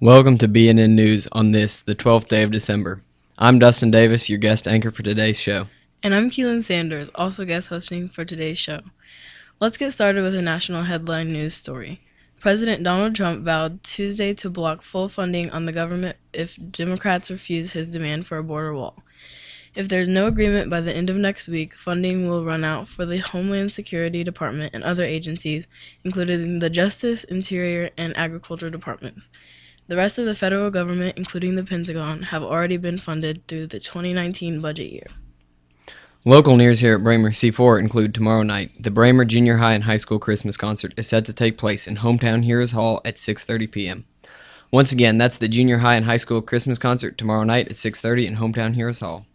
Welcome to BNN News on this, the 12th day of December. I'm Dustin Davis, your guest anchor for today's show. And I'm Keelan Sanders, also guest hosting for today's show. Let's get started with a national headline news story. President Donald Trump vowed Tuesday to block full funding on the government if Democrats refuse his demand for a border wall. If there's no agreement by the end of next week, funding will run out for the Homeland Security Department and other agencies, including the Justice, Interior, and Agriculture departments. The rest of the federal government, including the Pentagon, have already been funded through the 2019 budget year. Local news here at Bramer C4 include tomorrow night. The Bramer Junior High and High School Christmas Concert is set to take place in Hometown Heroes Hall at 6:30 p.m. Once again, that's the Junior High and High School Christmas Concert tomorrow night at 6:30 in Hometown Heroes Hall.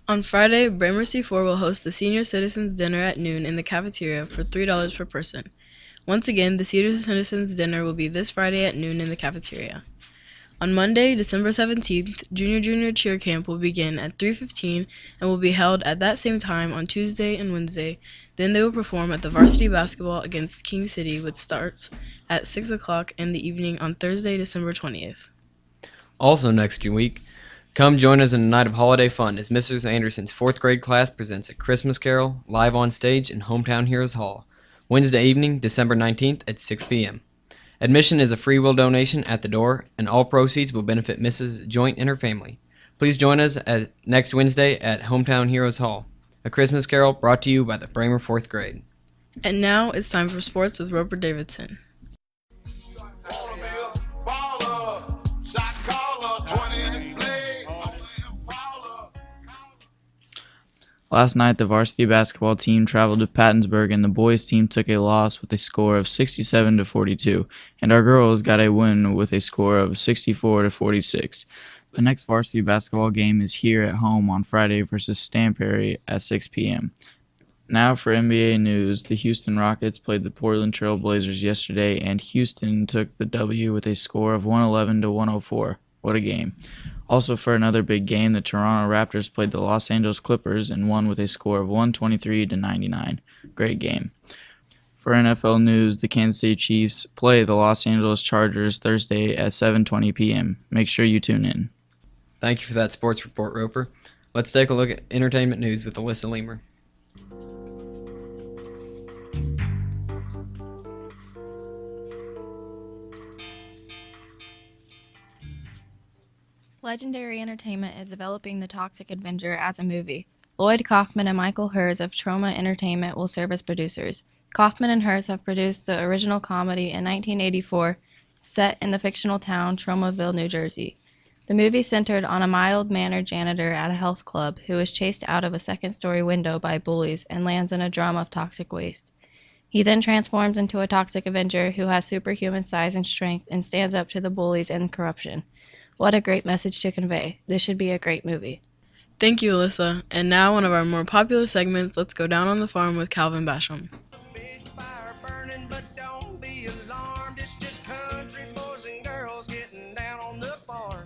On Friday, Bramer C4 will host the Senior Citizens Dinner at noon in the cafeteria for $3 per person. Once again, the Senior Citizens Dinner will be this Friday at noon in the cafeteria. On Monday, December 17th, Junior Cheer Camp will begin at 3:15 and will be held at that same time on Tuesday and Wednesday. Then they will perform at the varsity basketball against King City, which starts at 6 o'clock in the evening on Thursday, December 20th. Also next week, come join us in a night of holiday fun as Mrs. Anderson's 4th grade class presents a Christmas Carol live on stage in Hometown Heroes Hall, Wednesday evening, December 19th at 6 p.m. Admission is a free will donation at the door, and all proceeds will benefit Mrs. Joint and her family. Please join us next Wednesday at Hometown Heroes Hall. A Christmas Carol brought to you by the Bramer 4th grade. And now it's time for sports with Roper Davidson. Last night, the varsity basketball team traveled to Pattonsburg, and the boys' team took a loss with a score of 67-42, and our girls got a win with a score of 64-46. The next varsity basketball game is here at home on Friday versus Stanberry at 6 p.m. Now for NBA news, the Houston Rockets played the Portland Trail Blazers yesterday, and Houston took the W with a score of 111-104. What a game. Also, for another big game, the Toronto Raptors played the Los Angeles Clippers and won with a score of 123-99. Great game. For NFL news, the Kansas City Chiefs play the Los Angeles Chargers Thursday at 7:20 p.m. Make sure you tune in. Thank you for that sports report, Roper. Let's take a look at entertainment news with Alyssa Leamer. Legendary Entertainment is developing The Toxic Avenger as a movie. Lloyd Kaufman and Michael Hers of Troma Entertainment will serve as producers. Kaufman and Hers have produced the original comedy in 1984, set in the fictional town Tromaville, New Jersey. The movie centered on a mild-mannered janitor at a health club who is chased out of a second-story window by bullies and lands in a drum of toxic waste. He then transforms into a toxic Avenger who has superhuman size and strength and stands up to the bullies and corruption. What a great message to convey. This should be a great movie. Thank you, Alyssa. And now one of our more popular segments, Let's Go Down on the Farm with Calvin Basham. Big fire burning, but don't be alarmed. It's just country boys and girls getting down on the farm.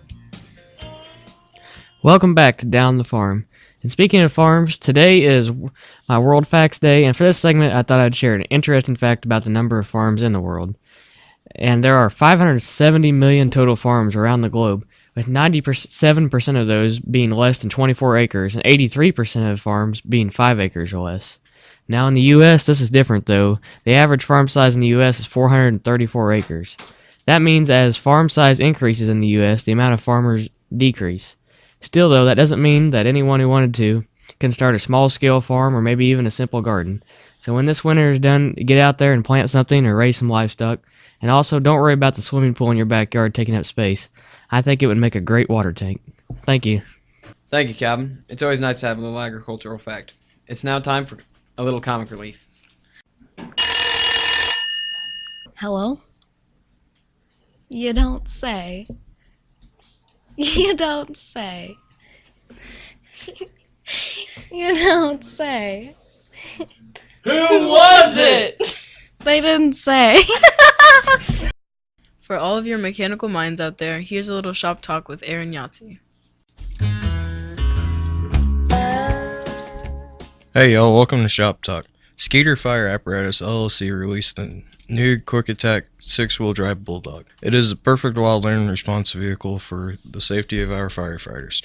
Welcome back to Down the Farm. And speaking of farms, today is my World Facts Day, and for this segment, I thought I'd share an interesting fact about the number of farms in the world. And there are 570 million total farms around the globe, with 97% of those being less than 24 acres and 83% of farms being 5 acres or less. Now in the U.S., this is different though. The average farm size in the U.S. is 434 acres. That means as farm size increases in the U.S., the amount of farmers decrease. Still though, that doesn't mean that anyone who wanted to can start a small-scale farm or maybe even a simple garden. So when this winter is done, get out there and plant something or raise some livestock. And also, don't worry about the swimming pool in your backyard taking up space. I think it would make a great water tank. Thank you. Thank you, Calvin. It's always nice to have a little agricultural fact. It's now time for a little comic relief. Hello? You don't say. You don't say. You don't say. Who was it? They didn't say. For all of your mechanical minds out there, here's a little shop talk with Aaron Yahtzee. Hey y'all, welcome to Shop Talk. Skeeter Fire Apparatus LLC released the new Quick Attack 6-wheel drive Bulldog. It is a perfect wildland and response vehicle for the safety of our firefighters.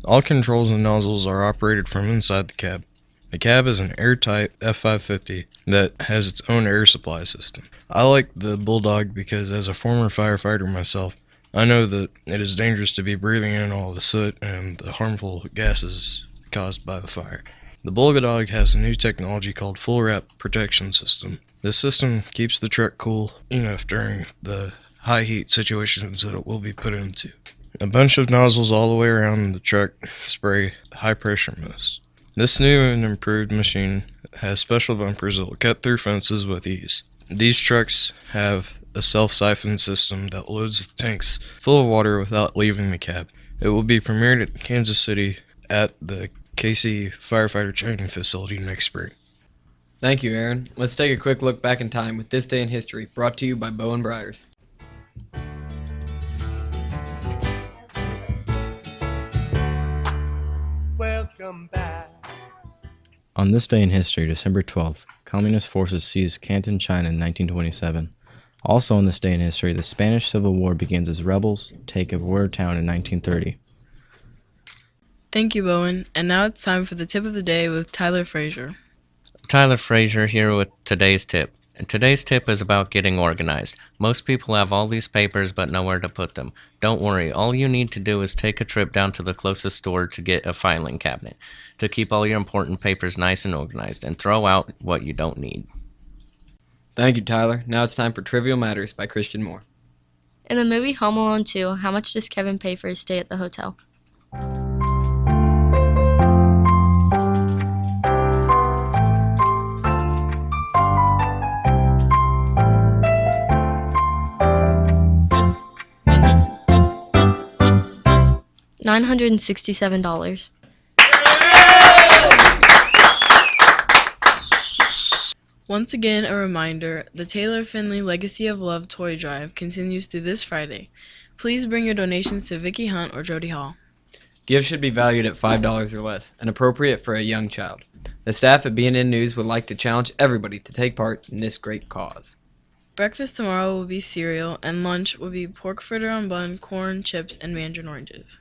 All controls and nozzles are operated from inside the cab. The cab is an airtight F550 that has its own air supply system. I like the Bulldog because as a former firefighter myself, I know that it is dangerous to be breathing in all the soot and the harmful gases caused by the fire. The Bulldog has a new technology called Full Wrap Protection System. This system keeps the truck cool enough during the high heat situations that it will be put into. A bunch of nozzles all the way around the truck spray high pressure mist. This new and improved machine has special bumpers that will cut through fences with ease. These trucks have a self-siphon system that loads the tanks full of water without leaving the cab. It will be premiered at Kansas City at the KC Firefighter Training Facility next spring. Thank you, Aaron. Let's take a quick look back in time with This Day in History, brought to you by Bowen Briars. Welcome back. On this day in history, December 12th, Communist forces seized Canton, China in 1927. Also on this day in history, the Spanish Civil War begins as rebels take over town in 1930. Thank you, Bowen. And now it's time for the tip of the day with Tyler Frazier. Tyler Frazier here with today's tip. And today's tip is about getting organized. Most people have all these papers but nowhere to put them. Don't worry, all you need to do is take a trip down to the closest store to get a filing cabinet to keep all your important papers nice and organized and throw out what you don't need. Thank you, Tyler. Now it's time for Trivial Matters by Christian Moore. In the movie Home Alone 2, how much does Kevin pay for his stay at the hotel? $967. Once again, a reminder, the Taylor Finley Legacy of Love Toy Drive continues through this Friday. Please bring your donations to Vicky Hunt or Jody Hall. Gifts should be valued at $5 or less and appropriate for a young child. The staff at BNN News would like to challenge everybody to take part in this great cause. Breakfast tomorrow will be cereal, and lunch will be pork fritter on bun, corn, chips, and mandarin oranges.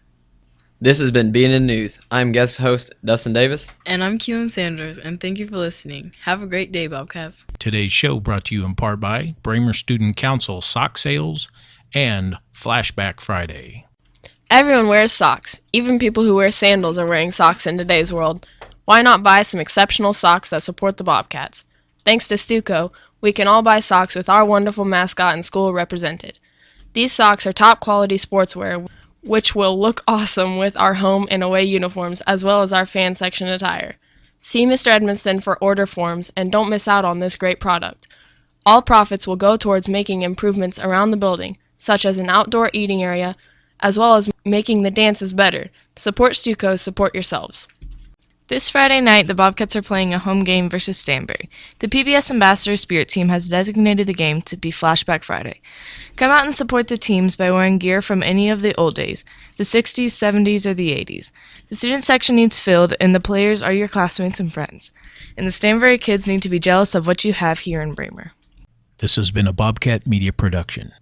This has been BNN News. I'm guest host Dustin Davis. And I'm Keelan Sanders, and thank you for listening. Have a great day, Bobcats. Today's show brought to you in part by Bramer Student Council Sock Sales and Flashback Friday. Everyone wears socks. Even people who wear sandals are wearing socks in today's world. Why not buy some exceptional socks that support the Bobcats? Thanks to Stuco, we can all buy socks with our wonderful mascot and school represented. These socks are top quality sportswear, which will look awesome with our home and away uniforms as well as our fan section attire. See Mr. Edmondson for order forms and don't miss out on this great product. All profits will go towards making improvements around the building, such as an outdoor eating area, as well as making the dances better. Support Stuco, support yourselves. This Friday night, the Bobcats are playing a home game versus Stanbury. The PBS Ambassador Spirit Team has designated the game to be Flashback Friday. Come out and support the teams by wearing gear from any of the old days, the 60s, 70s, or the 80s. The student section needs filled, and the players are your classmates and friends. And the Stanbury kids need to be jealous of what you have here in Bramer. This has been a Bobcat Media production.